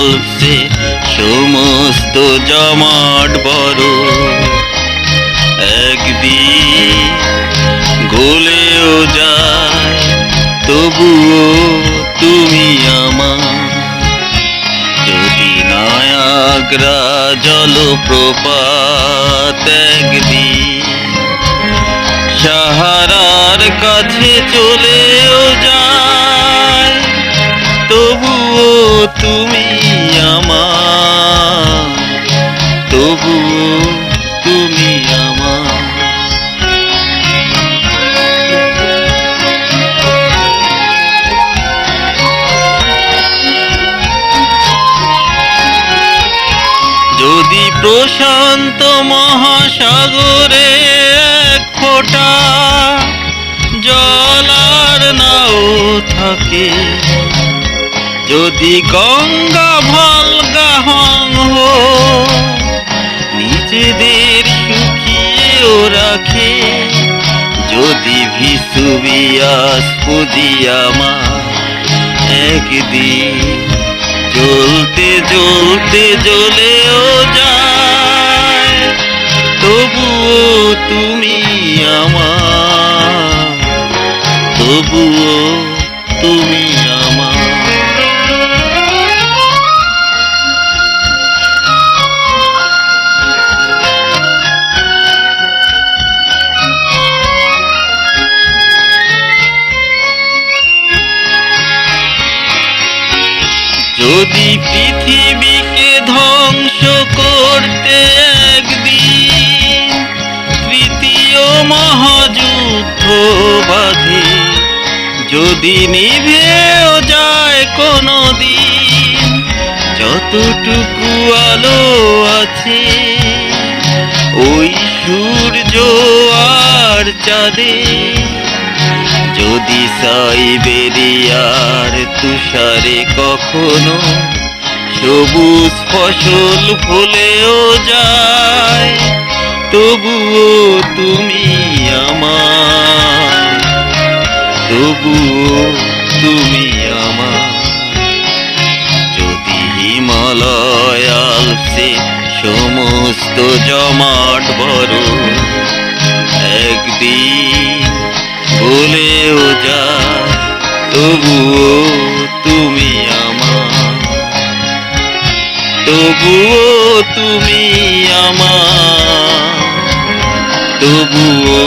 আলপসে সমস্ত জমাট বড় একদিন গলেও যায় তবুও তুমি আমার। যদি নায়াগ্রা জলপ্রপাত একদিন সাহারার কাছে চলেও যায় তবুও তুমি আমার, তবুও তুমি আমার। যদি প্রশান্ত মহাসাগরে এক ফোঁটা জল আর নাও থাকে, যদি গঙ্গা ভালগা হো নিজেদের শুকিয়েও রাখে, যদি ভিসুবিয়াস ফুজিয়ামা একদিন জ্বলতে জ্বলতে জ্বলেও যায় তবুও তুমি আমার, তবুও তুমি আমার। যদি পৃথিবীকে ধ্বংস করতে একদিন তৃতীয় মহাযুদ্ধ বাধে, যদি নিভেও যায় কোনো দিন যতটুকু আলো আছে ওই সূর্য আর চাঁদে, যদি সাইবেরিয়ার তুষারে কখনো সবুজ ফসল ফলেও যায় তবুও তুমি আমার, তবুও তুমি আমার। যদি হিমালয় আলপসে সমস্ত জমাট বড় একদিন ভুলেও যায় তবুও তুমি আমার, তবুও তুমি আমার, তবুও